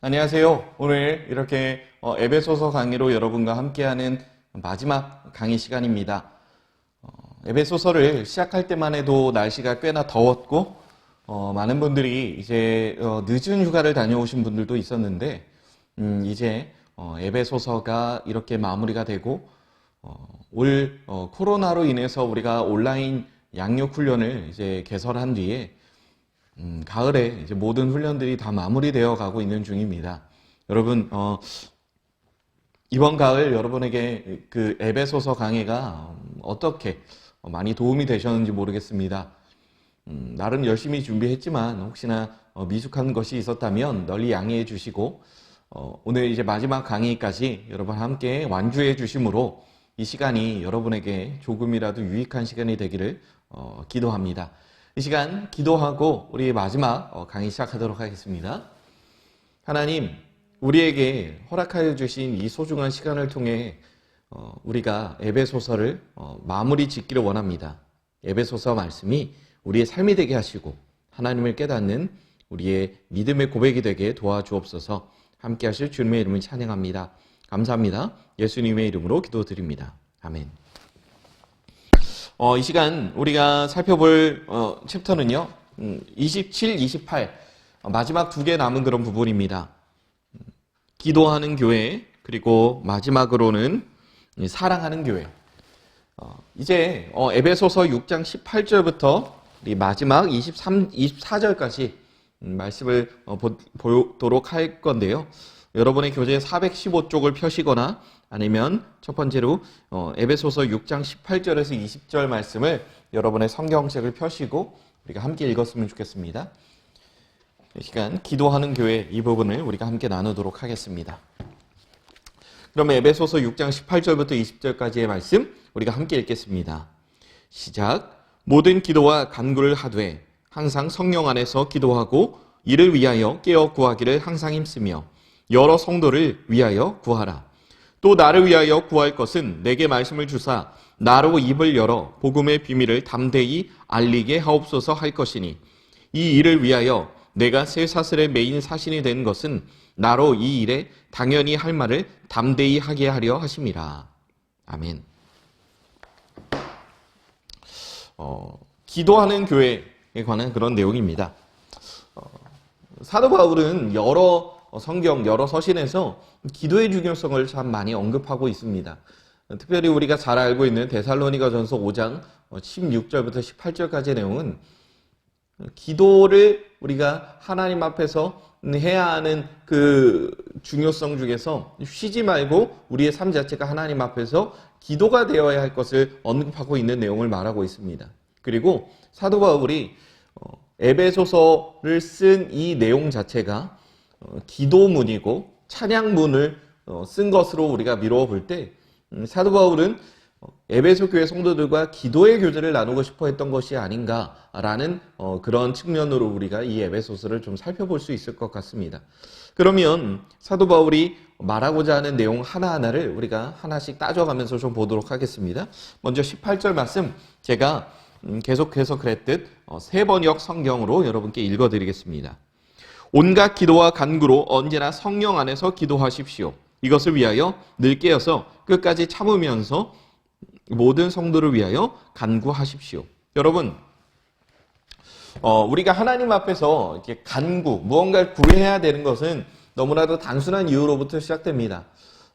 안녕하세요. 오늘 이렇게 에베소서 강의로 여러분과 함께하는 마지막 강의 시간입니다. 에베소서를 시작할 때만 해도 날씨가 꽤나 더웠고 많은 분들이 이제 늦은 휴가를 다녀오신 분들도 있었는데 이제 에베소서가 이렇게 마무리가 되고 올 코로나로 인해서 우리가 온라인 양육 훈련을 이제 개설한 뒤에 가을에 이제 모든 훈련들이 다 마무리되어 가고 있는 중입니다. 여러분, 이번 가을 여러분에게 그 에베소서 강의가 어떻게 많이 도움이 되셨는지 모르겠습니다. 나름 열심히 준비했지만 혹시나 미숙한 것이 있었다면 널리 양해해 주시고 오늘 이제 마지막 강의까지 여러분 함께 완주해 주심으로 이 시간이 여러분에게 조금이라도 유익한 시간이 되기를 기도합니다. 이 시간 기도하고 우리 마지막 강의 시작하도록 하겠습니다. 하나님, 우리에게 허락하여 주신 이 소중한 시간을 통해 우리가 에베소서를 마무리 짓기를 원합니다. 에베소서 말씀이 우리의 삶이 되게 하시고 하나님을 깨닫는 우리의 믿음의 고백이 되게 도와주옵소서. 함께 하실 주님의 이름을 찬양합니다. 감사합니다. 예수님의 이름으로 기도드립니다. 아멘. 이 시간 우리가 살펴볼 챕터는요 27, 28 마지막 두 개 남은 그런 부분입니다. 기도하는 교회, 그리고 마지막으로는 사랑하는 교회. 이제 에베소서 6장 18절부터 마지막 23, 24절까지 말씀을 보도록 할 건데요. 여러분의 교재 415쪽을 펴시거나 아니면 첫 번째로 에베소서 6장 18절에서 20절 말씀을 여러분의 성경책을 펴시고 우리가 함께 읽었으면 좋겠습니다. 이 시간 기도하는 교회 이 부분을 우리가 함께 나누도록 하겠습니다. 그러면 에베소서 6장 18절부터 20절까지의 말씀 우리가 함께 읽겠습니다. 시작. 모든 기도와 간구를 하되 항상 성령 안에서 기도하고 이를 위하여 깨어 구하기를 항상 힘쓰며 여러 성도를 위하여 구하라. 또 나를 위하여 구할 것은 내게 말씀을 주사 나로 입을 열어 복음의 비밀을 담대히 알리게 하옵소서 할 것이니 이 일을 위하여 내가 쇠사슬의 메인 사신이 된 것은 나로 이 일에 당연히 할 말을 담대히 하게 하려 하심이라. 아멘. 기도하는 교회에 관한 그런 내용입니다. 사도 바울은 여러 성경, 여러 서신에서 기도의 중요성을 참 많이 언급하고 있습니다. 특별히 우리가 잘 알고 있는 데살로니가전서 5장 16절부터 18절까지의 내용은 기도를 우리가 하나님 앞에서 해야 하는 그 중요성 중에서 쉬지 말고 우리의 삶 자체가 하나님 앞에서 기도가 되어야 할 것을 언급하고 있는 내용을 말하고 있습니다. 그리고 사도 바울이 에베소서를 쓴 이 내용 자체가 기도문이고 찬양문을 쓴 것으로 우리가 미루어 볼 때 사도 바울은 에베소 교회 성도들과 기도의 교제를 나누고 싶어 했던 것이 아닌가라는 그런 측면으로 우리가 이 에베소서를 좀 살펴볼 수 있을 것 같습니다. 그러면 사도 바울이 말하고자 하는 내용 하나하나를 우리가 하나씩 따져가면서 좀 보도록 하겠습니다. 먼저 18절 말씀 제가 계속해서 그랬듯 세 번역 성경으로 여러분께 읽어드리겠습니다. 온갖 기도와 간구로 언제나 성령 안에서 기도하십시오. 이것을 위하여 늘 깨어서 끝까지 참으면서 모든 성도를 위하여 간구하십시오. 여러분, 우리가 하나님 앞에서 이렇게 간구, 무언가를 구해야 되는 것은 너무나도 단순한 이유로부터 시작됩니다.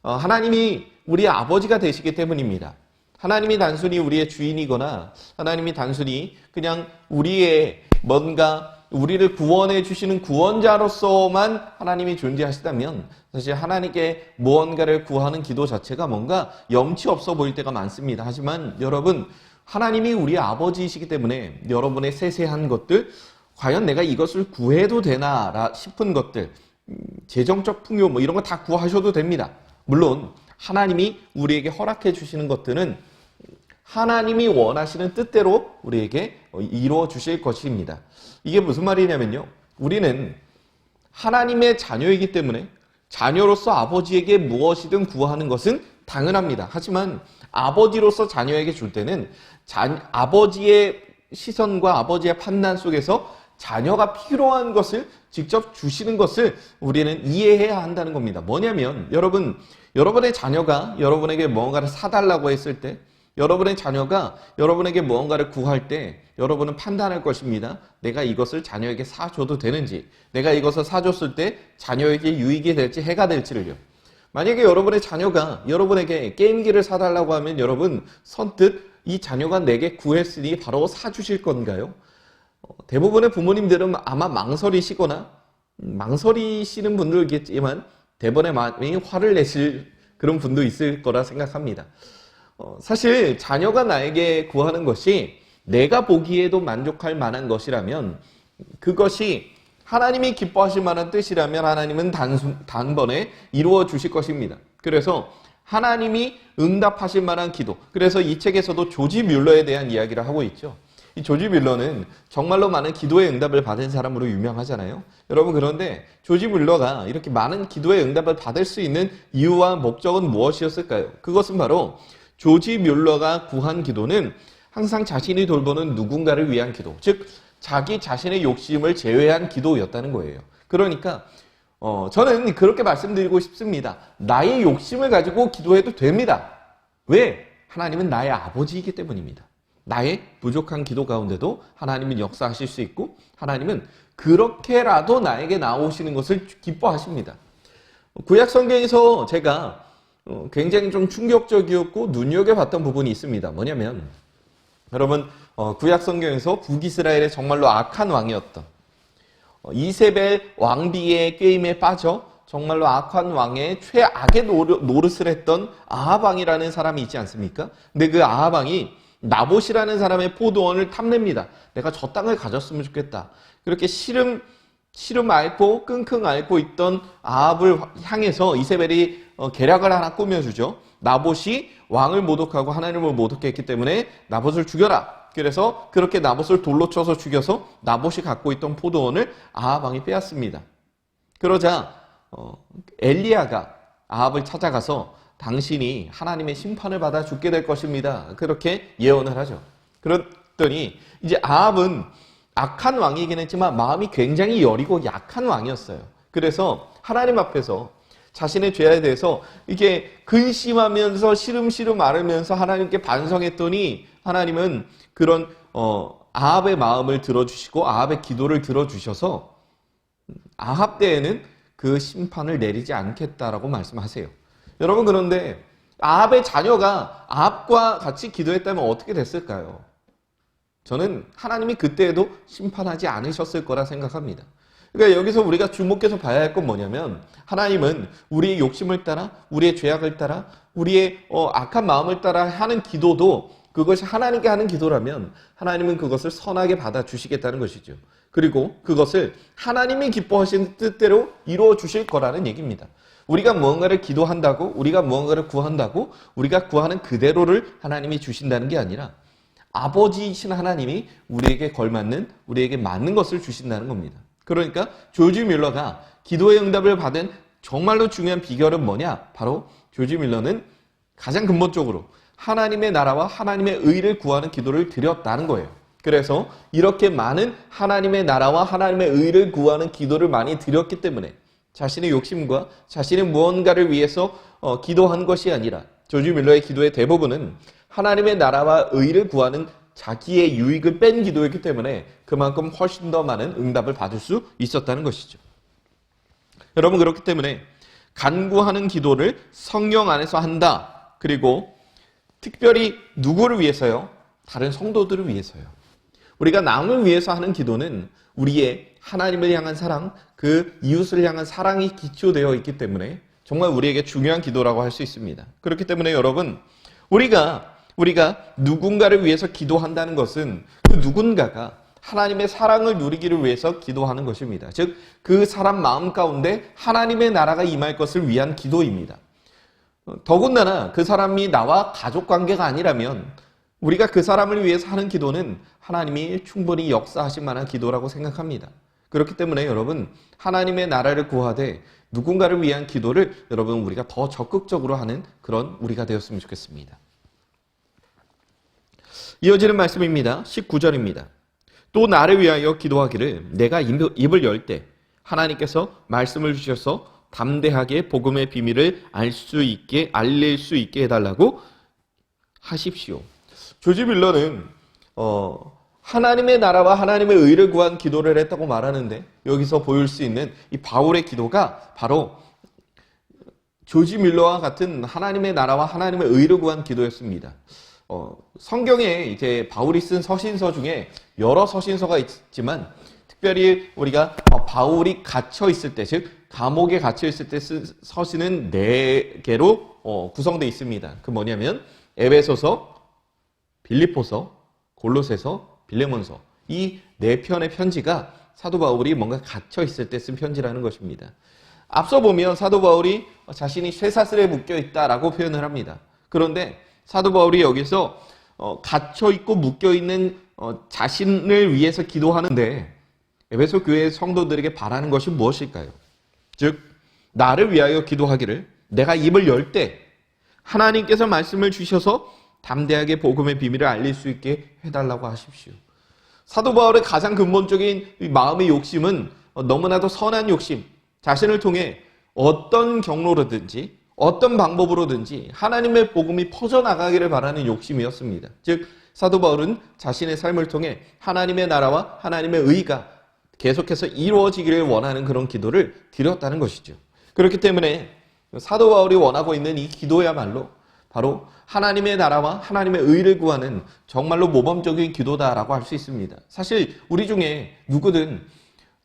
하나님이 우리의 아버지가 되시기 때문입니다. 하나님이 단순히 우리의 주인이거나 하나님이 단순히 그냥 우리의 뭔가 우리를 구원해 주시는 구원자로서만 하나님이 존재하시다면 사실 하나님께 무언가를 구하는 기도 자체가 뭔가 염치 없어 보일 때가 많습니다. 하지만 여러분, 하나님이 우리 아버지이시기 때문에 여러분의 세세한 것들, 과연 내가 이것을 구해도 되나 싶은 것들, 재정적 풍요 뭐 이런 거 다 구하셔도 됩니다. 물론 하나님이 우리에게 허락해 주시는 것들은 하나님이 원하시는 뜻대로 우리에게 이루어 주실 것입니다. 이게 무슨 말이냐면요. 우리는 하나님의 자녀이기 때문에 자녀로서 아버지에게 무엇이든 구하는 것은 당연합니다. 하지만 아버지로서 자녀에게 줄 때는 아버지의 시선과 아버지의 판단 속에서 자녀가 필요한 것을 직접 주시는 것을 우리는 이해해야 한다는 겁니다. 뭐냐면 여러분의 자녀가 여러분에게 무언가를 사달라고 했을 때, 여러분의 자녀가 여러분에게 무언가를 구할 때 여러분은 판단할 것입니다. 내가 이것을 자녀에게 사줘도 되는지, 내가 이것을 사줬을 때 자녀에게 유익이 될지 해가 될지를요. 만약에 여러분의 자녀가 여러분에게 게임기를 사달라고 하면 여러분 선뜻 이 자녀가 내게 구했으니 바로 사주실 건가요? 대부분의 부모님들은 아마 망설이시는 분들겠지만 대번에 많이 화를 내실 그런 분도 있을 거라 생각합니다. 사실 자녀가 나에게 구하는 것이 내가 보기에도 만족할 만한 것이라면, 그것이 하나님이 기뻐하실 만한 뜻이라면 하나님은 단번에 이루어 주실 것입니다. 그래서 하나님이 응답하실 만한 기도, 그래서 이 책에서도 조지 뮬러에 대한 이야기를 하고 있죠. 이 조지 뮬러는 정말로 많은 기도의 응답을 받은 사람으로 유명하잖아요. 여러분, 그런데 조지 뮬러가 이렇게 많은 기도의 응답을 받을 수 있는 이유와 목적은 무엇이었을까요? 그것은 바로 조지 뮬러가 구한 기도는 항상 자신이 돌보는 누군가를 위한 기도, 즉 자기 자신의 욕심을 제외한 기도였다는 거예요. 그러니까 저는 그렇게 말씀드리고 싶습니다. 나의 욕심을 가지고 기도해도 됩니다. 왜? 하나님은 나의 아버지이기 때문입니다. 나의 부족한 기도 가운데도 하나님은 역사하실 수 있고, 하나님은 그렇게라도 나에게 나오시는 것을 기뻐하십니다. 구약 성경에서 제가 굉장히 좀 충격적이었고 눈여겨봤던 부분이 있습니다. 뭐냐면, 여러분, 구약 성경에서 북이스라엘의 정말로 악한 왕이었던 이세벨 왕비의 게임에 빠져 정말로 악한 왕의 최악의 노릇을 했던 아합 왕이라는 사람이 있지 않습니까? 근데 그 아합 왕이 나봇이라는 사람의 포도원을 탐냅니다. 내가 저 땅을 가졌으면 좋겠다. 그렇게 시름 앓고 끙끙 앓고 있던 아합을 향해서 이세벨이 계략을 하나 꾸며주죠. 나봇이 왕을 모독하고 하나님을 모독했기 때문에 나봇을 죽여라. 그래서 그렇게 나봇을 돌로 쳐서 죽여서 나봇이 갖고 있던 포도원을 아합 왕이 빼앗습니다. 그러자 엘리야가 아합을 찾아가서 당신이 하나님의 심판을 받아 죽게 될 것입니다. 그렇게 예언을 하죠. 그랬더니 이제 아합은 악한 왕이긴 했지만 마음이 굉장히 여리고 약한 왕이었어요. 그래서 하나님 앞에서 자신의 죄에 대해서 이게 근심하면서 시름시름 앓으면서 하나님께 반성했더니 하나님은 그런 아합의 마음을 들어주시고 아합의 기도를 들어주셔서 아합 때에는 그 심판을 내리지 않겠다라고 말씀하세요. 여러분, 그런데 아합의 자녀가 아합과 같이 기도했다면 어떻게 됐을까요? 저는 하나님이 그때에도 심판하지 않으셨을 거라 생각합니다. 그러니까 여기서 우리가 주목해서 봐야 할 건 뭐냐면, 하나님은 우리의 욕심을 따라, 우리의 죄악을 따라, 우리의 악한 마음을 따라 하는 기도도 그것이 하나님께 하는 기도라면 하나님은 그것을 선하게 받아주시겠다는 것이죠. 그리고 그것을 하나님이 기뻐하시는 뜻대로 이루어 주실 거라는 얘기입니다. 우리가 무언가를 기도한다고, 우리가 무언가를 구한다고 우리가 구하는 그대로를 하나님이 주신다는 게 아니라 아버지이신 하나님이 우리에게 걸맞는, 우리에게 맞는 것을 주신다는 겁니다. 그러니까 조지 뮬러가 기도의 응답을 받은 정말로 중요한 비결은 뭐냐? 바로 조지 뮬러는 가장 근본적으로 하나님의 나라와 하나님의 의를 구하는 기도를 드렸다는 거예요. 그래서 이렇게 많은 하나님의 나라와 하나님의 의를 구하는 기도를 많이 드렸기 때문에 자신의 욕심과 자신의 무언가를 위해서 기도한 것이 아니라, 조지 뮬러의 기도의 대부분은 하나님의 나라와 의를 구하는 자기의 유익을 뺀 기도였기 때문에 그만큼 훨씬 더 많은 응답을 받을 수 있었다는 것이죠. 여러분, 그렇기 때문에 간구하는 기도를 성령 안에서 한다. 그리고 특별히 누구를 위해서요? 다른 성도들을 위해서요. 우리가 남을 위해서 하는 기도는 우리의 하나님을 향한 사랑, 그 이웃을 향한 사랑이 기초되어 있기 때문에 정말 우리에게 중요한 기도라고 할 수 있습니다. 그렇기 때문에 여러분, 우리가 누군가를 위해서 기도한다는 것은 그 누군가가 하나님의 사랑을 누리기를 위해서 기도하는 것입니다. 즉, 그 사람 마음 가운데 하나님의 나라가 임할 것을 위한 기도입니다. 더군다나 그 사람이 나와 가족 관계가 아니라면 우리가 그 사람을 위해서 하는 기도는 하나님이 충분히 역사하실 만한 기도라고 생각합니다. 그렇기 때문에 여러분, 하나님의 나라를 구하되 누군가를 위한 기도를 여러분 우리가 더 적극적으로 하는 그런 우리가 되었으면 좋겠습니다. 이어지는 말씀입니다. 19절입니다. 또 나를 위하여 기도하기를 내가 입을 열 때 하나님께서 말씀을 주셔서 담대하게 복음의 비밀을 알릴 수 있게 해달라고 하십시오. 조지 밀러는 하나님의 나라와 하나님의 의를 구한 기도를 했다고 말하는데, 여기서 보일 수 있는 이 바울의 기도가 바로 조지 밀러와 같은 하나님의 나라와 하나님의 의를 구한 기도였습니다. 성경에 이제 바울이 쓴 서신서 중에 여러 서신서가 있지만, 특별히 우리가 바울이 갇혀 있을 때, 즉 감옥에 갇혀 있을 때 쓴 서신은 4개로 구성되어 있습니다. 그 뭐냐면 에베소서, 빌립보서, 골로새서, 빌레몬서, 이 4편의 편지가 사도 바울이 뭔가 갇혀 있을 때 쓴 편지라는 것입니다. 앞서 보면 사도 바울이 자신이 쇠사슬에 묶여 있다라고 표현을 합니다. 그런데 사도 바울이 여기서 갇혀 있고 묶여 있는 자신을 위해서 기도하는데, 에베소 교회 성도들에게 바라는 것이 무엇일까요? 즉 나를 위하여 기도하기를 내가 입을 열 때 하나님께서 말씀을 주셔서 담대하게 복음의 비밀을 알릴 수 있게 해달라고 하십시오. 사도 바울의 가장 근본적인 마음의 욕심은 너무나도 선한 욕심, 자신을 통해 어떤 경로로든지 어떤 방법으로든지 하나님의 복음이 퍼져나가기를 바라는 욕심이었습니다. 즉 사도 바울은 자신의 삶을 통해 하나님의 나라와 하나님의 의가 계속해서 이루어지기를 원하는 그런 기도를 드렸다는 것이죠. 그렇기 때문에 사도 바울이 원하고 있는 이 기도야말로 바로 하나님의 나라와 하나님의 의를 구하는 정말로 모범적인 기도다라고 할 수 있습니다. 사실 우리 중에 누구든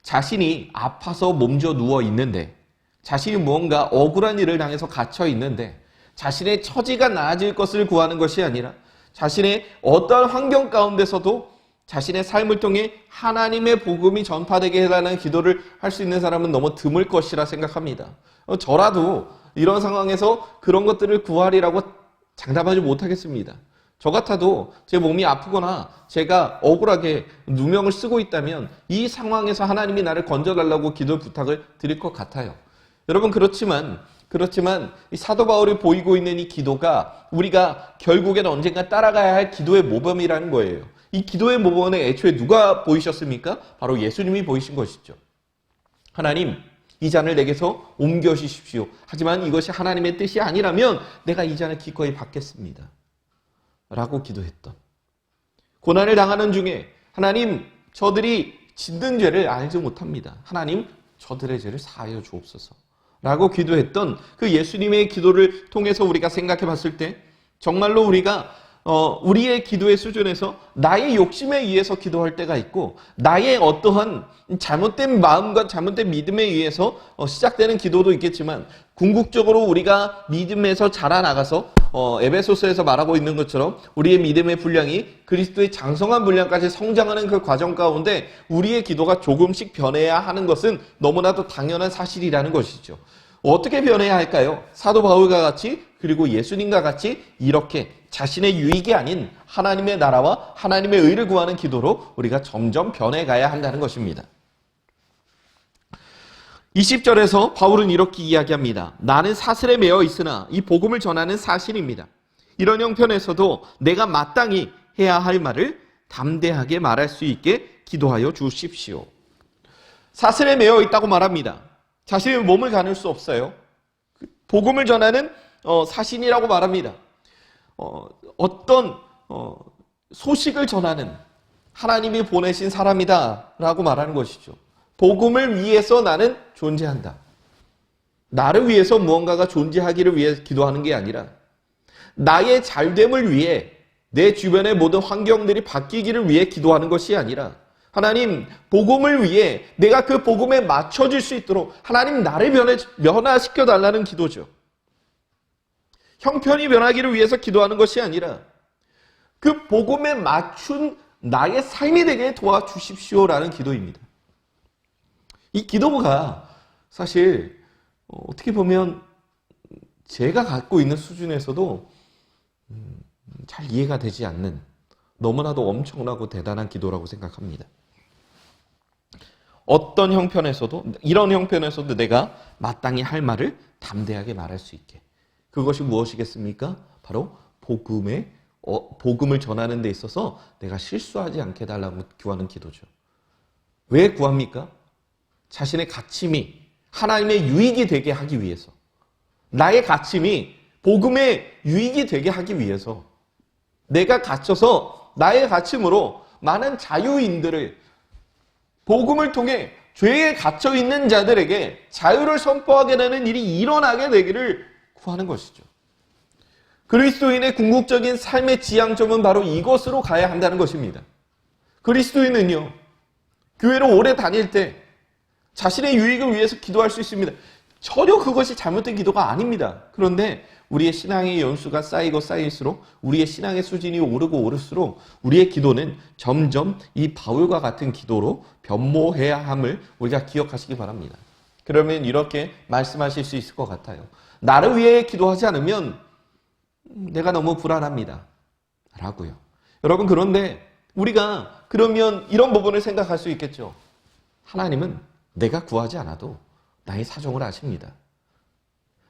자신이 아파서 몸져 누워 있는데, 자신이 무언가 억울한 일을 당해서 갇혀 있는데 자신의 처지가 나아질 것을 구하는 것이 아니라 자신의 어떠한 환경 가운데서도 자신의 삶을 통해 하나님의 복음이 전파되게 해달라는 기도를 할 수 있는 사람은 너무 드물 것이라 생각합니다. 저라도 이런 상황에서 그런 것들을 구하리라고 장담하지 못하겠습니다. 저 같아도 제 몸이 아프거나 제가 억울하게 누명을 쓰고 있다면 이 상황에서 하나님이 나를 건져달라고 기도 부탁을 드릴 것 같아요. 여러분, 그렇지만 이 사도 바울이 보이고 있는 이 기도가 우리가 결국엔 언젠가 따라가야 할 기도의 모범이라는 거예요. 이 기도의 모범에 애초에 누가 보이셨습니까? 바로 예수님이 보이신 것이죠. 하나님, 이 잔을 내게서 옮겨 주십시오. 하지만 이것이 하나님의 뜻이 아니라면 내가 이 잔을 기꺼이 받겠습니다. 라고 기도했던, 고난을 당하는 중에 하나님, 저들이 짓는 죄를 알지 못합니다. 하나님, 저들의 죄를 사하여 주옵소서. 라고 기도했던 그 예수님의 기도를 통해서 우리가 생각해 봤을 때 정말로 우리가 우리의 기도의 수준에서 나의 욕심에 의해서 기도할 때가 있고, 나의 어떠한 잘못된 마음과 잘못된 믿음에 의해서 시작되는 기도도 있겠지만, 궁극적으로 우리가 믿음에서 자라나가서 에베소서에서 말하고 있는 것처럼 우리의 믿음의 분량이 그리스도의 장성한 분량까지 성장하는 그 과정 가운데 우리의 기도가 조금씩 변해야 하는 것은 너무나도 당연한 사실이라는 것이죠. 어떻게 변해야 할까요? 사도 바울과 같이, 그리고 예수님과 같이 이렇게 자신의 유익이 아닌 하나님의 나라와 하나님의 의를 구하는 기도로 우리가 점점 변해가야 한다는 것입니다. 20절에서 바울은 이렇게 이야기합니다. 나는 사슬에 매어 있으나 이 복음을 전하는 사실입니다. 이런 형편에서도 내가 마땅히 해야 할 말을 담대하게 말할 수 있게 기도하여 주십시오. 사슬에 매어 있다고 말합니다. 자신의 몸을 가눌 수 없어요. 복음을 전하는 사신이라고 말합니다. 어떤 소식을 전하는 하나님이 보내신 사람이다 라고 말하는 것이죠. 복음을 위해서 나는 존재한다. 나를 위해서 무언가가 존재하기를 위해 기도하는 게 아니라 나의 잘됨을 위해, 내 주변의 모든 환경들이 바뀌기를 위해 기도하는 것이 아니라 하나님, 복음을 위해 내가 그 복음에 맞춰질 수 있도록 하나님 나를 변화시켜 달라는 기도죠. 형편이 변하기를 위해서 기도하는 것이 아니라 그 복음에 맞춘 나의 삶이 되게 도와주십시오라는 기도입니다. 이 기도가 사실 어떻게 보면 제가 갖고 있는 수준에서도 잘 이해가 되지 않는, 너무나도 엄청나고 대단한 기도라고 생각합니다. 어떤 형편에서도, 이런 형편에서도 내가 마땅히 할 말을 담대하게 말할 수 있게. 그것이 무엇이겠습니까? 바로 복음의 복음을 전하는 데 있어서 내가 실수하지 않게 해달라고 구하는 기도죠. 왜 구합니까? 자신의 가침이 하나님의 유익이 되게 하기 위해서, 나의 가침이 복음의 유익이 되게 하기 위해서, 내가 갇혀서 나의 가침으로 많은 자유인들을 복음을 통해 죄에 갇혀 있는 자들에게 자유를 선포하게 되는 일이 일어나게 되기를 구하는 것이죠. 그리스도인의 궁극적인 삶의 지향점은 바로 이것으로 가야 한다는 것입니다. 그리스도인은요, 교회로 오래 다닐 때 자신의 유익을 위해서 기도할 수 있습니다. 전혀 그것이 잘못된 기도가 아닙니다. 그런데 우리의 신앙의 연수가 쌓이고 쌓일수록, 우리의 신앙의 수준이 오르고 오를수록 우리의 기도는 점점 이 바울과 같은 기도로 변모해야 함을 우리가 기억하시기 바랍니다. 그러면 이렇게 말씀하실 수 있을 것 같아요. 나를 위해 기도하지 않으면 내가 너무 불안합니다. 라고요. 여러분, 그런데 우리가 그러면 이런 부분을 생각할 수 있겠죠. 하나님은 내가 구하지 않아도 나의 사정을 아십니다.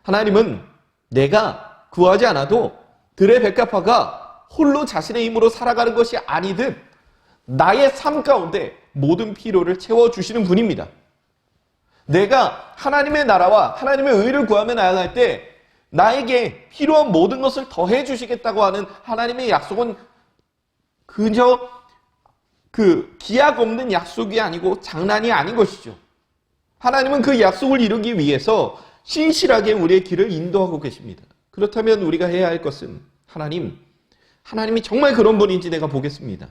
하나님은 내가 구하지 않아도 들의 백합화가 홀로 자신의 힘으로 살아가는 것이 아니듯 나의 삶 가운데 모든 필요를 채워주시는 분입니다. 내가 하나님의 나라와 하나님의 의를 구하며 나아갈 때 나에게 필요한 모든 것을 더해 주시겠다고 하는 하나님의 약속은 그저 그 기약 없는 약속이 아니고 장난이 아닌 것이죠. 하나님은 그 약속을 이루기 위해서 신실하게 우리의 길을 인도하고 계십니다. 그렇다면 우리가 해야 할 것은 하나님이 정말 그런 분인지 내가 보겠습니다.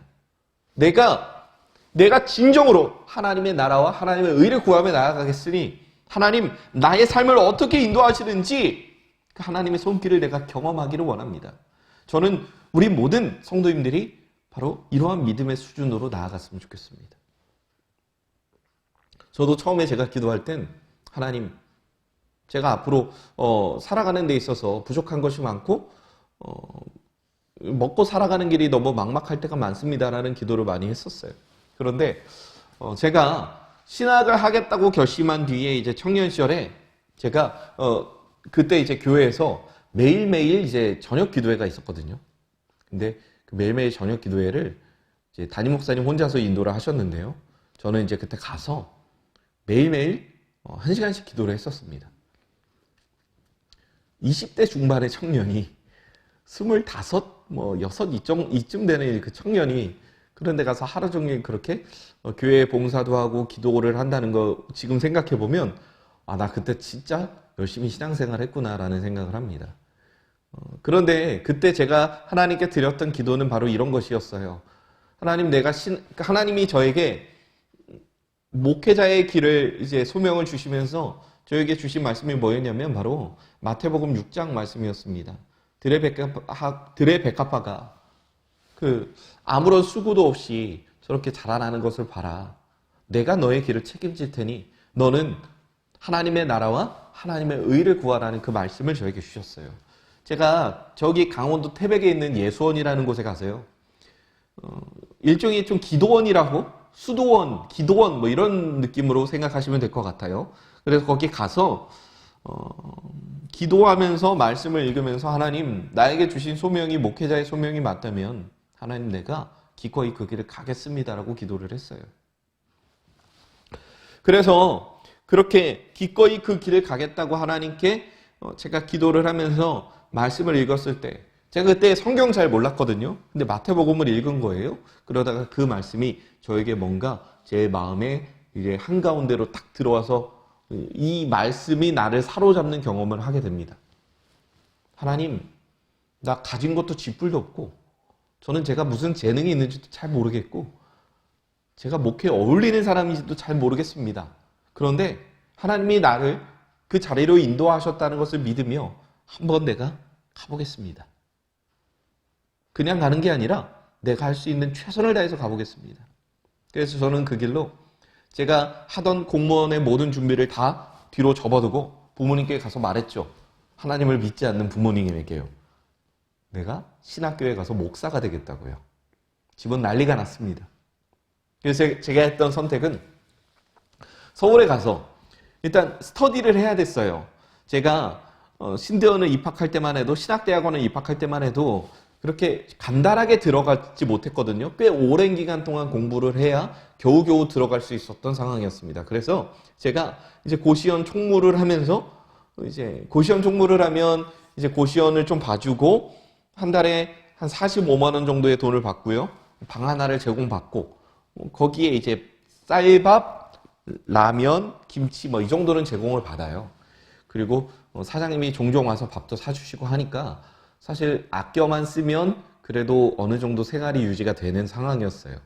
내가 진정으로 하나님의 나라와 하나님의 의를 구하며 나아가겠으니 하나님, 나의 삶을 어떻게 인도하시는지 그 하나님의 손길을 내가 경험하기를 원합니다. 저는 우리 모든 성도님들이 바로 이러한 믿음의 수준으로 나아갔으면 좋겠습니다. 저도 처음에 제가 기도할 땐 하나님, 제가 앞으로 살아가는 데 있어서 부족한 것이 많고 먹고 살아가는 길이 너무 막막할 때가 많습니다라는 기도를 많이 했었어요. 그런데 제가 신학을 하겠다고 결심한 뒤에 이제 청년 시절에 제가 그때 이제 교회에서 매일매일 이제 저녁 기도회가 있었거든요. 근데 그 매일매일 저녁 기도회를 이제 담임 목사님 혼자서 인도를 하셨는데요. 저는 이제 그때 가서 매일매일 1시간씩 기도를 했었습니다. 20대 중반의 청년이 25, 6 이쯤 되는 그 청년이 그런 데 가서 하루 종일 그렇게 교회 봉사도 하고 기도를 한다는 거 지금 생각해 보면 나 그때 진짜 열심히 신앙생활 했구나라는 생각을 합니다. 그런데 그때 제가 하나님께 드렸던 기도는 바로 이런 것이었어요. 하나님, 하나님이 저에게 목회자의 길을 이제 소명을 주시면서 저에게 주신 말씀이 뭐였냐면 바로 마태복음 6장 말씀이었습니다. 들의 백합화가 아무런 수고도 없이 저렇게 자라나는 것을 봐라. 내가 너의 길을 책임질 테니 너는 하나님의 나라와 하나님의 의를 구하라는 그 말씀을 저에게 주셨어요. 제가 저기 강원도 태백에 있는 예수원이라는 곳에 가서요. 일종의 좀 기도원이라고, 수도원, 기도원 뭐 이런 느낌으로 생각하시면 될 것 같아요. 그래서 거기 가서 기도하면서 말씀을 읽으면서 하나님, 나에게 주신 소명이 목회자의 소명이 맞다면 하나님, 내가 기꺼이 그 길을 가겠습니다라고 기도를 했어요. 그래서 그렇게 기꺼이 그 길을 가겠다고 하나님께 제가 기도를 하면서 말씀을 읽었을 때, 제가 그때 성경 잘 몰랐거든요. 근데 마태복음을 읽은 거예요. 그러다가 그 말씀이 저에게 뭔가 제 마음에 이제 한가운데로 딱 들어와서 이 말씀이 나를 사로잡는 경험을 하게 됩니다. 하나님, 나 가진 것도 쥐뿔도 없고, 저는 제가 무슨 재능이 있는지도 잘 모르겠고, 제가 목회에 어울리는 사람인지도 잘 모르겠습니다. 그런데 하나님이 나를 그 자리로 인도하셨다는 것을 믿으며 한번 내가 가보겠습니다. 그냥 가는 게 아니라 내가 할 수 있는 최선을 다해서 가보겠습니다. 그래서 저는 그 길로 제가 하던 공무원의 모든 준비를 다 뒤로 접어두고 부모님께 가서 말했죠. 하나님을 믿지 않는 부모님에게요. 내가 신학교에 가서 목사가 되겠다고요. 집은 난리가 났습니다. 그래서 제가 했던 선택은 서울에 가서 일단 스터디를 해야 됐어요. 제가 신대원을 입학할 때만 해도, 신학대학원을 입학할 때만 해도 그렇게 간단하게 들어가지 못했거든요. 꽤 오랜 기간 동안 공부를 해야 겨우겨우 들어갈 수 있었던 상황이었습니다. 그래서 제가 이제 고시원 총무를 하면서 이제 고시원 총무를 하면 이제 고시원을 좀 봐주고 한 달에 한 45만 원 정도의 돈을 받고요. 방 하나를 제공받고 거기에 이제 쌀밥, 라면, 김치 뭐 이 정도는 제공을 받아요. 그리고 사장님이 종종 와서 밥도 사주시고 하니까 사실 아껴만 쓰면 그래도 어느 정도 생활이 유지가 되는 상황이었어요.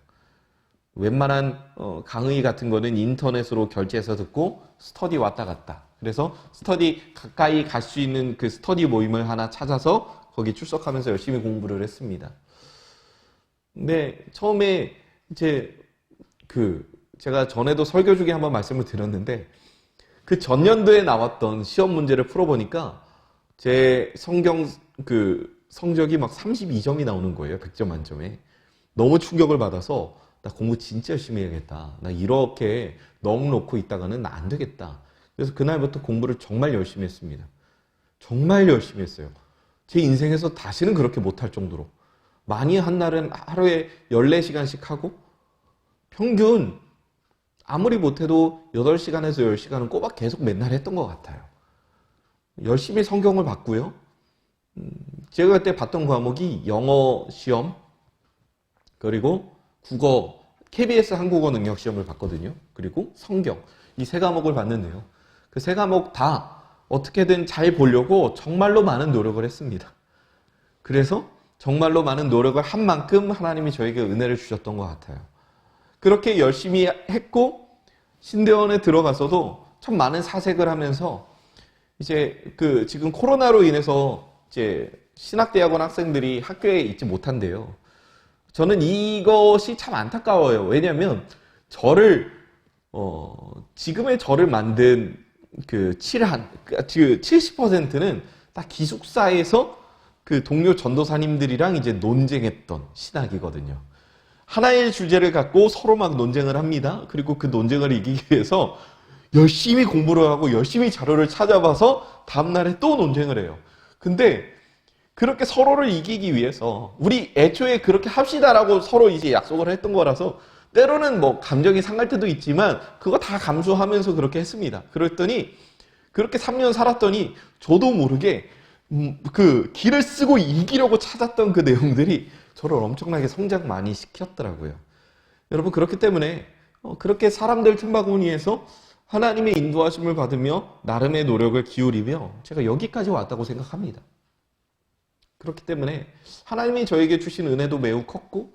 웬만한 강의 같은 거는 인터넷으로 결제해서 듣고 스터디 왔다 갔다. 그래서 스터디 가까이 갈 수 있는 그 스터디 모임을 하나 찾아서 거기 출석하면서 열심히 공부를 했습니다. 근데 처음에 이제 제가 전에도 설교 중에 한번 말씀을 드렸는데 그 전년도에 나왔던 시험 문제를 풀어보니까 제 성적이 막 32점이 나오는 거예요. 100점 만점에. 너무 충격을 받아서 나 공부 진짜 열심히 해야겠다. 나 이렇게 넋 놓고 있다가는 나 안 되겠다. 그래서 그날부터 공부를 정말 열심히 했습니다. 정말 열심히 했어요. 제 인생에서 다시는 그렇게 못할 정도로. 많이 한 날은 하루에 14시간씩 하고 평균 아무리 못해도 8시간에서 10시간은 꼬박 계속 맨날 했던 것 같아요. 열심히 성경을 봤고요. 제가 그때 봤던 과목이 영어 시험, 그리고 국어, KBS 한국어 능력 시험을 봤거든요. 그리고 성경. 이 세 과목을 봤는데요. 그 세 과목 다 어떻게든 잘 보려고 정말로 많은 노력을 했습니다. 그래서 정말로 많은 노력을 한 만큼 하나님이 저에게 은혜를 주셨던 것 같아요. 그렇게 열심히 했고 신대원에 들어가서도 참 많은 사색을 하면서 이제 지금 코로나로 인해서 이제 신학대학원 학생들이 학교에 있지 못한대요. 저는 이것이 참 안타까워요. 왜냐하면 지금의 저를 만든 70%는 다 기숙사에서 그 동료 전도사님들이랑 이제 논쟁했던 신학이거든요. 하나의 주제를 갖고 서로 막 논쟁을 합니다. 그리고 그 논쟁을 이기기 위해서 열심히 공부를 하고 열심히 자료를 찾아봐서 다음날에 또 논쟁을 해요. 근데 그렇게 서로를 이기기 위해서 우리 애초에 그렇게 합시다라고 서로 이제 약속을 했던 거라서 때로는 뭐 감정이 상할 때도 있지만 그거 다 감수하면서 그렇게 했습니다. 그랬더니 그렇게 3년 살았더니 저도 모르게 그 길을 쓰고 이기려고 찾았던 그 내용들이 저를 엄청나게 성장 많이 시켰더라고요. 여러분 그렇기 때문에 그렇게 사람들 틈바구니에서 하나님의 인도하심을 받으며 나름의 노력을 기울이며 제가 여기까지 왔다고 생각합니다. 그렇기 때문에 하나님이 저에게 주신 은혜도 매우 컸고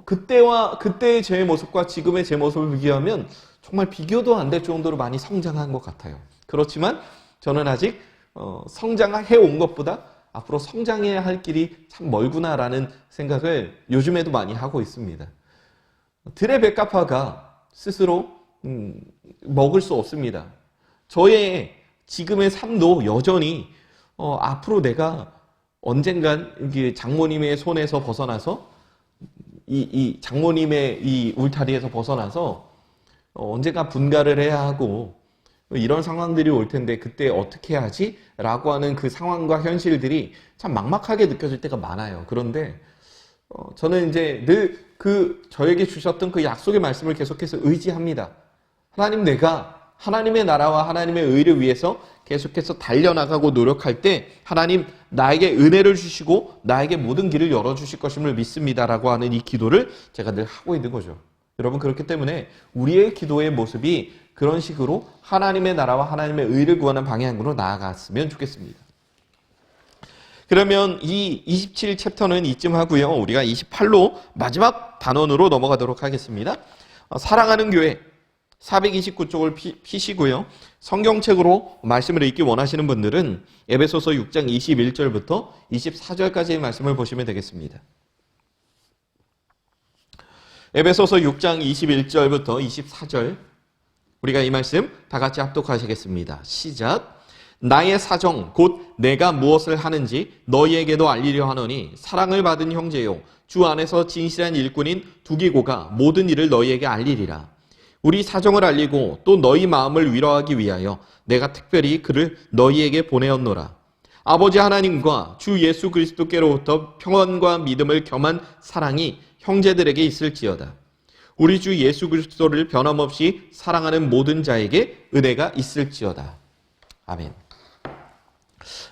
그때의 제 모습과 지금의 제 모습을 비교하면 정말 비교도 안 될 정도로 많이 성장한 것 같아요. 그렇지만 저는 아직 성장해 온 것보다 앞으로 성장해야 할 길이 참 멀구나라는 생각을 요즘에도 많이 하고 있습니다. 들의 백합화가 스스로 먹을 수 없습니다. 저의 지금의 삶도 여전히 앞으로 내가 언젠간 이게 장모님의 손에서 벗어나서 이 장모님의 이 울타리에서 벗어나서 언젠가 분가를 해야 하고 이런 상황들이 올 텐데 그때 어떻게 하지? 라고 하는 그 상황과 현실들이 참 막막하게 느껴질 때가 많아요. 그런데 저는 이제 늘 저에게 주셨던 그 약속의 말씀을 계속해서 의지합니다. 하나님, 내가 하나님의 나라와 하나님의 의를 위해서 계속해서 달려나가고 노력할 때 하나님 나에게 은혜를 주시고 나에게 모든 길을 열어주실 것임을 믿습니다라고 하는 이 기도를 제가 늘 하고 있는 거죠. 여러분 그렇기 때문에 우리의 기도의 모습이 그런 식으로 하나님의 나라와 하나님의 의를 구하는 방향으로 나아갔으면 좋겠습니다. 그러면 이 27 챕터는 이쯤 하고요. 우리가 28로 마지막 단원으로 넘어가도록 하겠습니다. 사랑하는 교회 429쪽을 피시고요. 성경책으로 말씀을 읽기 원하시는 분들은 에베소서 6장 21절부터 24절까지의 말씀을 보시면 되겠습니다. 에베소서 6장 21절부터 24절 우리가 이 말씀 다 같이 합독하시겠습니다. 시작. 나의 사정 곧 내가 무엇을 하는지 너희에게도 알리려 하노니 사랑을 받은 형제요 주 안에서 진실한 일꾼인 두기고가 모든 일을 너희에게 알리리라. 우리 사정을 알리고 또 너희 마음을 위로하기 위하여 내가 특별히 그를 너희에게 보내었노라. 아버지 하나님과 주 예수 그리스도께로부터 평안과 믿음을 겸한 사랑이 형제들에게 있을지어다. 우리 주 예수 그리스도를 변함없이 사랑하는 모든 자에게 은혜가 있을지어다. 아멘.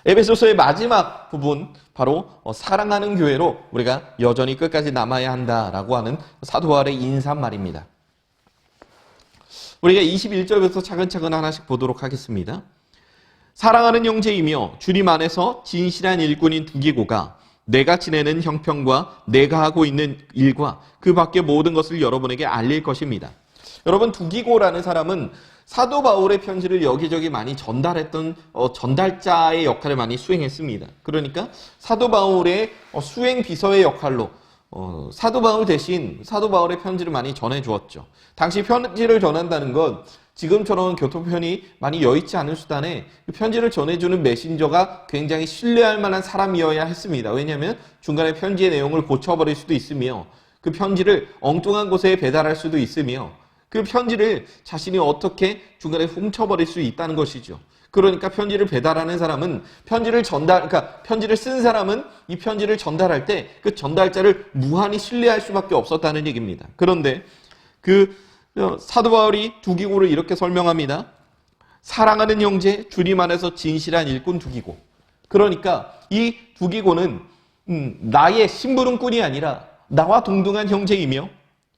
에베소서의 마지막 부분, 바로 사랑하는 교회로 우리가 여전히 끝까지 남아야 한다라고 하는 사도 바울의 인사말입니다. 우리가 21절부터 차근차근 하나씩 보도록 하겠습니다. 사랑하는 형제이며 주님 안에서 진실한 일꾼인 두기고가 내가 지내는 형편과 내가 하고 있는 일과 그 밖의 모든 것을 여러분에게 알릴 것입니다. 여러분, 두기고라는 사람은 사도 바울의 편지를 여기저기 많이 전달했던 전달자의 역할을 많이 수행했습니다. 그러니까 사도 바울의 수행 비서의 역할로 사도 바울 대신 사도 바울의 편지를 많이 전해주었죠. 당시 편지를 전한다는 건 지금처럼 교통편이 많이 여의치 않은 수단에 편지를 전해주는 메신저가 굉장히 신뢰할 만한 사람이어야 했습니다. 왜냐하면 중간에 편지의 내용을 고쳐버릴 수도 있으며 그 편지를 엉뚱한 곳에 배달할 수도 있으며 그 편지를 자신이 어떻게 중간에 훔쳐버릴 수 있다는 것이죠. 그러니까 편지를 배달하는 사람은 편지를 쓴 사람은 이 편지를 전달할 때 그 전달자를 무한히 신뢰할 수밖에 없었다는 얘기입니다. 그런데 사도 바울이 두기고를 이렇게 설명합니다. 사랑하는 형제, 주님 안에서 진실한 일꾼 두기고. 그러니까 이 두기고는 나의 심부름꾼이 아니라 나와 동등한 형제이며,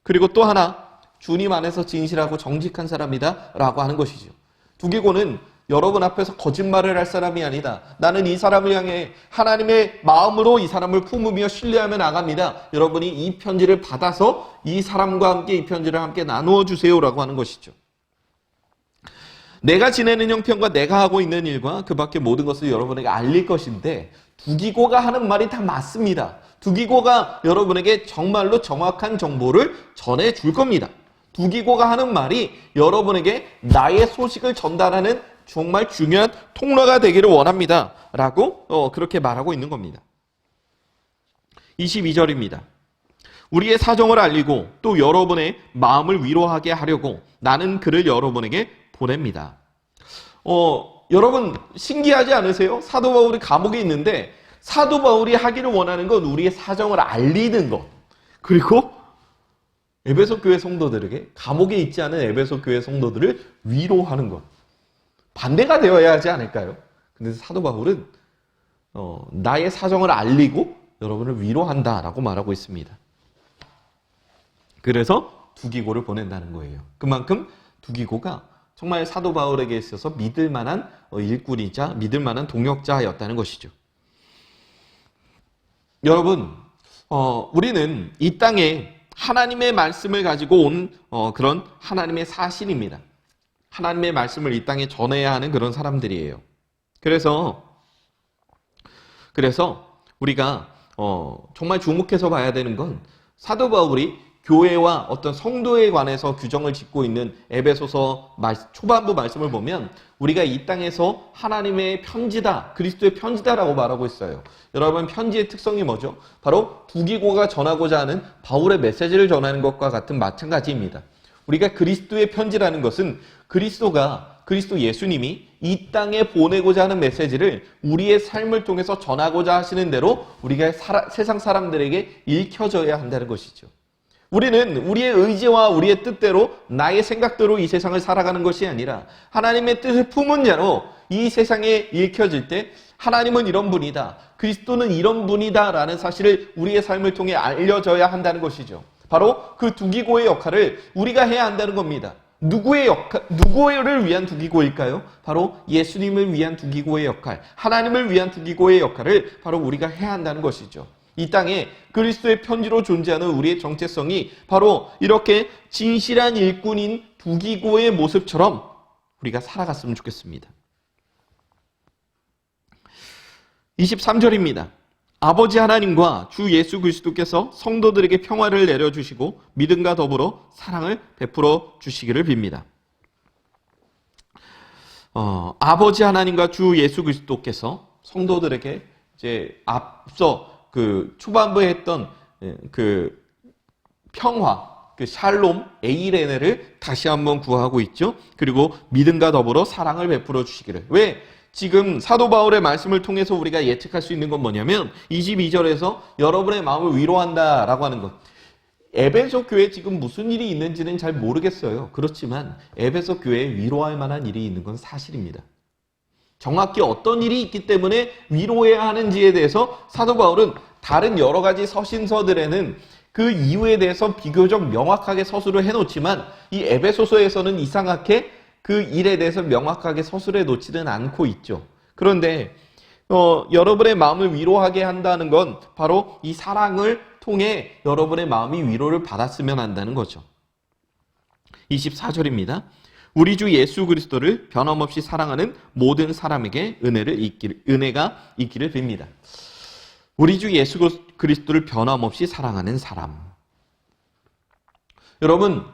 그리고 또 하나 주님 안에서 진실하고 정직한 사람이다 라고 하는 것이죠. 두기고는 여러분 앞에서 거짓말을 할 사람이 아니다. 나는 이 사람을 향해 하나님의 마음으로 이 사람을 품으며 신뢰하며 나갑니다. 여러분이 이 편지를 받아서 이 사람과 함께 이 편지를 함께 나누어 주세요라고 하는 것이죠. 내가 지내는 형편과 내가 하고 있는 일과 그 밖의 모든 것을 여러분에게 알릴 것인데, 두기고가 하는 말이 다 맞습니다. 두기고가 여러분에게 정말로 정확한 정보를 전해줄 겁니다. 두기고가 하는 말이 여러분에게 나의 소식을 전달하는 정말 중요한 통로가 되기를 원합니다 라고 그렇게 말하고 있는 겁니다. 22절입니다. 우리의 사정을 알리고 또 여러분의 마음을 위로하게 하려고 나는 그를 여러분에게 보냅니다. 여러분 신기하지 않으세요? 사도 바울이 감옥에 있는데 사도 바울이 하기를 원하는 건 우리의 사정을 알리는 것, 그리고 에베소 교회 성도들에게, 감옥에 있지 않은 에베소 교회 성도들을 위로하는 것. 반대가 되어야 하지 않을까요? 근데 사도 바울은 나의 사정을 알리고 여러분을 위로한다라고 말하고 있습니다. 그래서 두기고를 보낸다는 거예요. 그만큼 두기고가 정말 사도 바울에게 있어서 믿을 만한 일꾼이자 믿을 만한 동역자였다는 것이죠. 여러분, 우리는 이 땅에 하나님의 말씀을 가지고 온 그런 하나님의 사실입니다. 하나님의 말씀을 이 땅에 전해야 하는 그런 사람들이에요. 그래서 우리가 정말 주목해서 봐야 되는 건 사도 바울이 교회와 어떤 성도에 관해서 규정을 짓고 있는 에베소서 초반부 말씀을 보면 우리가 이 땅에서 하나님의 편지다, 그리스도의 편지다라고 말하고 있어요. 여러분, 편지의 특성이 뭐죠? 바로 두기고가 전하고자 하는 바울의 메시지를 전하는 것과 같은 마찬가지입니다. 우리가 그리스도의 편지라는 것은 그리스도 예수님이 이 땅에 보내고자 하는 메시지를 우리의 삶을 통해서 전하고자 하시는 대로 우리가 세상 사람들에게 읽혀져야 한다는 것이죠. 우리는 우리의 의지와 우리의 뜻대로 나의 생각대로 이 세상을 살아가는 것이 아니라 하나님의 뜻을 품은 자로 이 세상에 읽혀질 때 하나님은 이런 분이다, 그리스도는 이런 분이다 라는 사실을 우리의 삶을 통해 알려져야 한다는 것이죠. 바로 그 두기고의 역할을 우리가 해야 한다는 겁니다. 누구를 위한 두기고일까요? 바로 예수님을 위한 두기고의 역할, 하나님을 위한 두기고의 역할을 바로 우리가 해야 한다는 것이죠. 이 땅에 그리스도의 편지로 존재하는 우리의 정체성이 바로 이렇게 진실한 일꾼인 두기고의 모습처럼 우리가 살아갔으면 좋겠습니다. 23절입니다. 아버지 하나님과 주 예수 그리스도께서 성도들에게 평화를 내려주시고 믿음과 더불어 사랑을 베풀어 주시기를 빕니다. 아버지 하나님과 주 예수 그리스도께서 성도들에게 이제 앞서 그 초반부에 했던 그 평화, 그 샬롬, 에이레네를 다시 한번 구하고 있죠. 그리고 믿음과 더불어 사랑을 베풀어 주시기를. 왜? 지금 사도 바울의 말씀을 통해서 우리가 예측할 수 있는 건 뭐냐면 22절에서 여러분의 마음을 위로한다라고 하는 것. 에베소 교회에 지금 무슨 일이 있는지는 잘 모르겠어요. 그렇지만 에베소 교회에 위로할 만한 일이 있는 건 사실입니다. 정확히 어떤 일이 있기 때문에 위로해야 하는지에 대해서 사도 바울은 다른 여러 가지 서신서들에는 그 이유에 대해서 비교적 명확하게 서술을 해놓지만 이 에베소서에서는 이상하게 그 일에 대해서 명확하게 서술해 놓지는 않고 있죠. 그런데 여러분의 마음을 위로하게 한다는 건 바로 이 사랑을 통해 여러분의 마음이 위로를 받았으면 한다는 거죠. 24절입니다. 우리 주 예수 그리스도를 변함없이 사랑하는 모든 사람에게 은혜가 있기를 빕니다. 우리 주 예수 그리스도를 변함없이 사랑하는 사람. 여러분,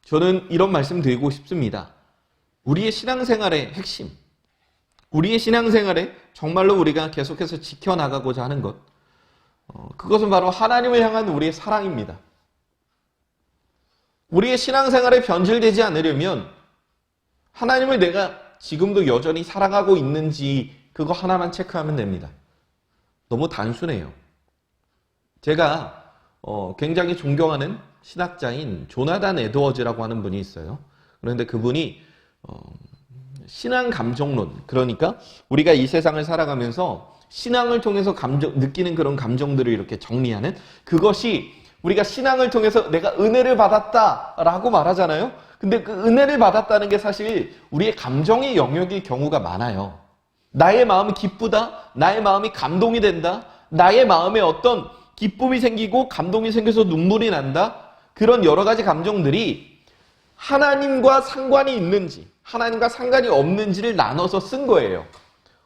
저는 이런 말씀 드리고 싶습니다. 우리의 신앙생활의 핵심, 우리의 신앙생활에 정말로 우리가 계속해서 지켜나가고자 하는 것, 그것은 바로 하나님을 향한 우리의 사랑입니다. 우리의 신앙생활에 변질되지 않으려면 하나님을 내가 지금도 여전히 사랑하고 있는지 그거 하나만 체크하면 됩니다. 너무 단순해요. 제가 굉장히 존경하는 신학자인 조나단 에드워즈라고 하는 분이 있어요. 그런데 그분이 신앙 감정론, 그러니까 우리가 이 세상을 살아가면서 신앙을 통해서 느끼는 그런 감정들을 이렇게 정리하는, 그것이 우리가 신앙을 통해서 내가 은혜를 받았다라고 말하잖아요. 근데 그 은혜를 받았다는 게 사실 우리의 감정의 영역일 경우가 많아요. 나의 마음이 기쁘다, 나의 마음이 감동이 된다, 나의 마음에 어떤 기쁨이 생기고 감동이 생겨서 눈물이 난다, 그런 여러 가지 감정들이 하나님과 상관이 있는지 하나님과 상관이 없는지를 나눠서 쓴 거예요.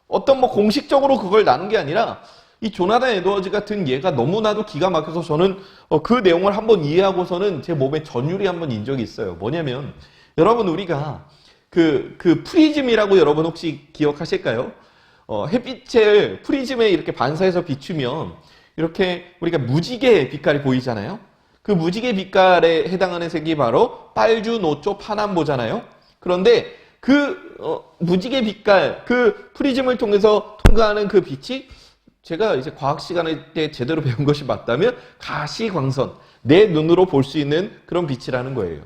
어떤 공식적으로 그걸 나눈 게 아니라 이 조나단 에드워즈 같은 얘가 너무나도 기가 막혀서 저는 그 내용을 한번 이해하고서는 제 몸에 전율이 한번 인 적이 있어요. 뭐냐면 여러분, 우리가 그 프리즘이라고 여러분 혹시 기억하실까요? 햇빛을 프리즘에 이렇게 반사해서 비추면 이렇게 우리가 무지개 빛깔이 보이잖아요. 그 무지개 빛깔에 해당하는 색이 바로 빨주, 노초, 파남보잖아요. 그런데 그 무지개 빛깔, 그 프리즘을 통해서 통과하는 그 빛이, 제가 이제 과학 시간에 때 제대로 배운 것이 맞다면 가시광선, 내 눈으로 볼 수 있는 그런 빛이라는 거예요.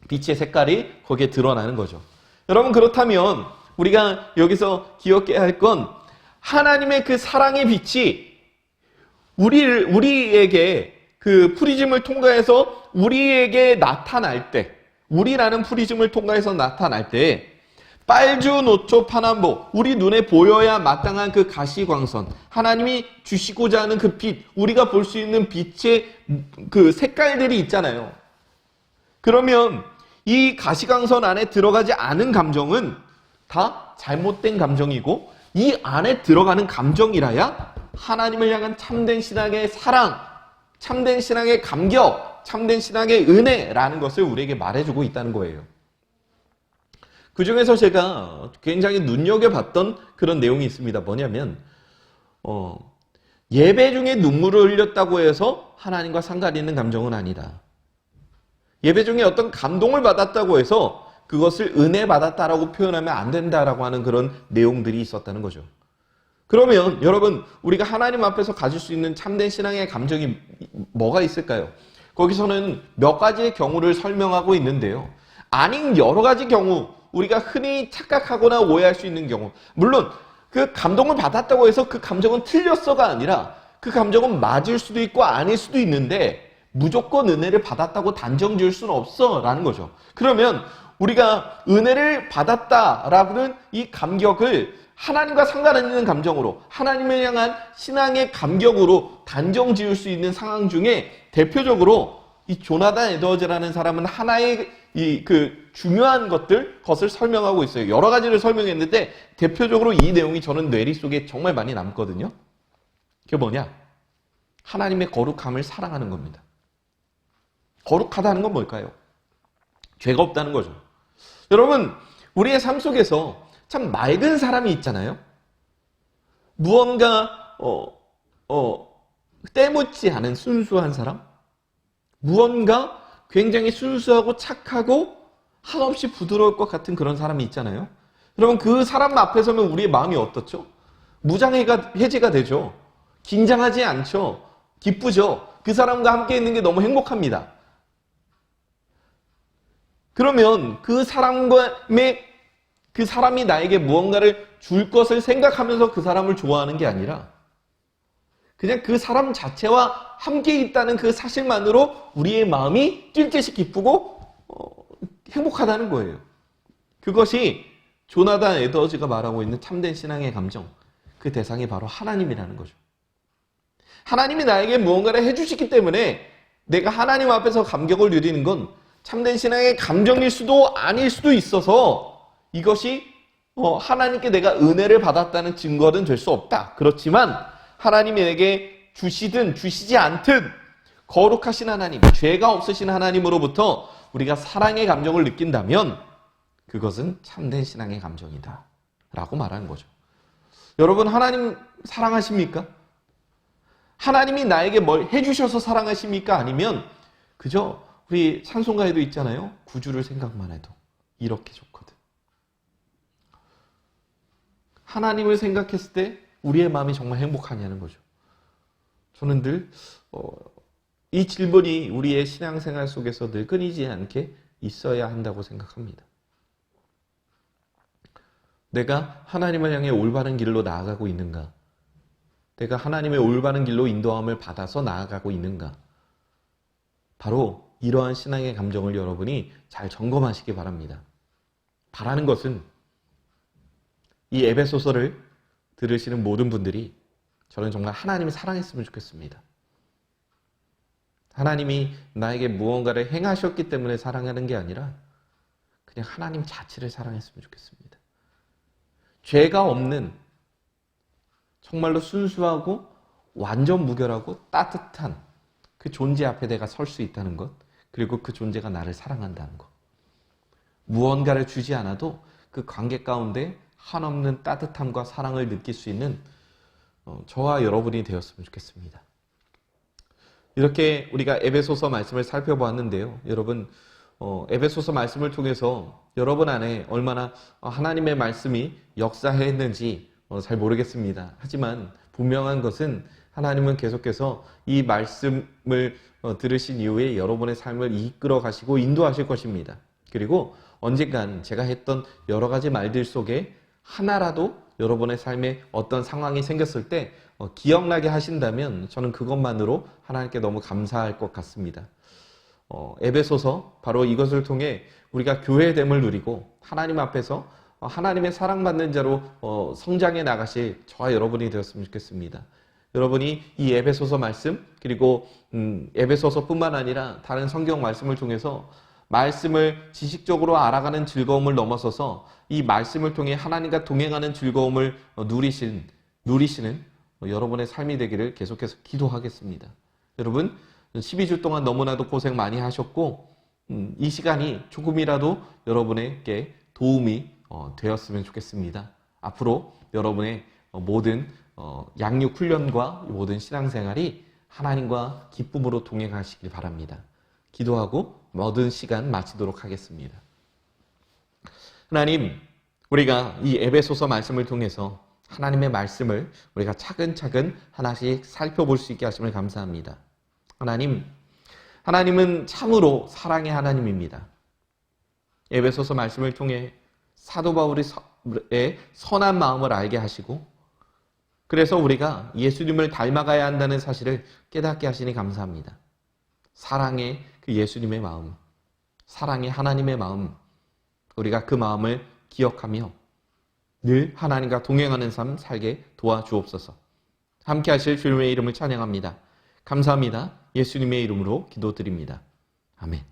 빛의 색깔이 거기에 드러나는 거죠. 여러분, 그렇다면 우리가 여기서 기억해야 할 건 하나님의 그 사랑의 빛이 우리에게 그 프리즘을 통과해서 우리에게 나타날 때, 우리라는 프리즘을 통과해서 나타날 때 빨주, 노초, 파남보, 우리 눈에 보여야 마땅한 그 가시광선, 하나님이 주시고자 하는 그 빛, 우리가 볼 수 있는 빛의 그 색깔들이 있잖아요. 그러면 이 가시광선 안에 들어가지 않은 감정은 다 잘못된 감정이고, 이 안에 들어가는 감정이라야 하나님을 향한 참된 신앙의 사랑, 참된 신앙의 감격, 참된 신앙의 은혜라는 것을 우리에게 말해주고 있다는 거예요. 그 중에서 제가 굉장히 눈여겨봤던 그런 내용이 있습니다. 뭐냐면 예배 중에 눈물을 흘렸다고 해서 하나님과 상관이 있는 감정은 아니다. 예배 중에 어떤 감동을 받았다고 해서 그것을 은혜 받았다라고 표현하면 안 된다라고 하는 그런 내용들이 있었다는 거죠. 그러면 여러분, 우리가 하나님 앞에서 가질 수 있는 참된 신앙의 감정이 뭐가 있을까요? 거기서는 몇 가지의 경우를 설명하고 있는데요. 아닌 여러 가지 경우, 우리가 흔히 착각하거나 오해할 수 있는 경우, 물론 그 감동을 받았다고 해서 그 감정은 틀렸어가 아니라 그 감정은 맞을 수도 있고 아닐 수도 있는데 무조건 은혜를 받았다고 단정 지을 수는 없어 라는 거죠. 그러면 우리가 은혜를 받았다라는 이 감격을 하나님과 상관있는 감정으로, 하나님을 향한 신앙의 감격으로 단정 지을 수 있는 상황 중에 대표적으로 이 조나단 에드워즈라는 사람은 하나의 그 중요한 것을 설명하고 있어요. 여러 가지를 설명했는데 대표적으로 이 내용이 저는 뇌리 속에 정말 많이 남거든요. 그게 뭐냐? 하나님의 거룩함을 사랑하는 겁니다. 거룩하다는 건 뭘까요? 죄가 없다는 거죠. 여러분, 우리의 삶 속에서 참 맑은 사람이 있잖아요. 무언가 때묻지 않은 순수한 사람, 무언가 굉장히 순수하고 착하고 한없이 부드러울 것 같은 그런 사람이 있잖아요. 여러분, 그 사람 앞에 서면 우리의 마음이 어떻죠? 무장해제가 되죠. 긴장하지 않죠. 기쁘죠. 그 사람과 함께 있는 게 너무 행복합니다. 그러면 그 사람이 나에게 무언가를 줄 것을 생각하면서 그 사람을 좋아하는 게 아니라 그냥 그 사람 자체와 함께 있다는 그 사실만으로 우리의 마음이 뛸 듯이 기쁘고 행복하다는 거예요. 그것이 조나단 에드워즈가 말하고 있는 참된 신앙의 감정, 그 대상이 바로 하나님이라는 거죠. 하나님이 나에게 무언가를 해주시기 때문에 내가 하나님 앞에서 감격을 누리는 건 참된 신앙의 감정일 수도 아닐 수도 있어서 이것이 하나님께 내가 은혜를 받았다는 증거는 될 수 없다. 그렇지만 하나님이 내게 주시든 주시지 않든 거룩하신 하나님, 죄가 없으신 하나님으로부터 우리가 사랑의 감정을 느낀다면 그것은 참된 신앙의 감정이다 라고 말하는 거죠. 여러분, 하나님 사랑하십니까? 하나님이 나에게 뭘 해주셔서 사랑하십니까? 아니면 그저 우리 찬송가에도 있잖아요. 구주를 생각만 해도 이렇게 좋거든. 하나님을 생각했을 때 우리의 마음이 정말 행복하냐는 거죠. 저는 늘 이 질문이 우리의 신앙생활 속에서 늘 끊이지 않게 있어야 한다고 생각합니다. 내가 하나님을 향해 올바른 길로 나아가고 있는가? 내가 하나님의 올바른 길로 인도함을 받아서 나아가고 있는가? 바로 이러한 신앙의 감정을 여러분이 잘 점검하시기 바랍니다. 바라는 것은 이 에베소서를 들으시는 모든 분들이 저는 정말 하나님을 사랑했으면 좋겠습니다. 하나님이 나에게 무언가를 행하셨기 때문에 사랑하는 게 아니라 그냥 하나님 자체를 사랑했으면 좋겠습니다. 죄가 없는 정말로 순수하고 완전 무결하고 따뜻한 그 존재 앞에 내가 설 수 있다는 것, 그리고 그 존재가 나를 사랑한다는 것. 무언가를 주지 않아도 그 관계 가운데 한없는 따뜻함과 사랑을 느낄 수 있는 저와 여러분이 되었으면 좋겠습니다. 이렇게 우리가 에베소서 말씀을 살펴보았는데요. 여러분, 에베소서 말씀을 통해서 여러분 안에 얼마나 하나님의 말씀이 역사했는지 잘 모르겠습니다. 하지만 분명한 것은 하나님은 계속해서 이 말씀을 들으신 이후에 여러분의 삶을 이끌어 가시고 인도하실 것입니다. 그리고 언젠간 제가 했던 여러 가지 말들 속에 하나라도 여러분의 삶에 어떤 상황이 생겼을 때 기억나게 하신다면 저는 그것만으로 하나님께 너무 감사할 것 같습니다. 에베소서, 바로 이것을 통해 우리가 교회됨을 누리고 하나님 앞에서 하나님의 사랑받는 자로 성장해 나가실 저와 여러분이 되었으면 좋겠습니다. 여러분이 이 에베소서 말씀, 그리고 에베소서뿐만 아니라 다른 성경 말씀을 통해서 말씀을 지식적으로 알아가는 즐거움을 넘어서서 이 말씀을 통해 하나님과 동행하는 즐거움을 누리시는 여러분의 삶이 되기를 계속해서 기도하겠습니다. 여러분, 12주 동안 너무나도 고생 많이 하셨고 이 시간이 조금이라도 여러분에게 도움이 되었으면 좋겠습니다. 앞으로 여러분의 모든 양육 훈련과 모든 신앙생활이 하나님과 기쁨으로 동행하시길 바랍니다. 기도하고 모든 시간 마치도록 하겠습니다. 하나님, 우리가 이 에베소서 말씀을 통해서 하나님의 말씀을 우리가 차근차근 하나씩 살펴볼 수 있게 하심을 감사합니다. 하나님은 참으로 사랑의 하나님입니다. 에베소서 말씀을 통해 사도 바울의 선한 마음을 알게 하시고 그래서 우리가 예수님을 닮아가야 한다는 사실을 깨닫게 하시니 감사합니다. 사랑의 그 예수님의 마음, 사랑의 하나님의 마음, 우리가 그 마음을 기억하며 늘 하나님과 동행하는 삶 살게 도와주옵소서. 함께 하실 주님의 이름을 찬양합니다. 감사합니다. 예수님의 이름으로 기도드립니다. 아멘.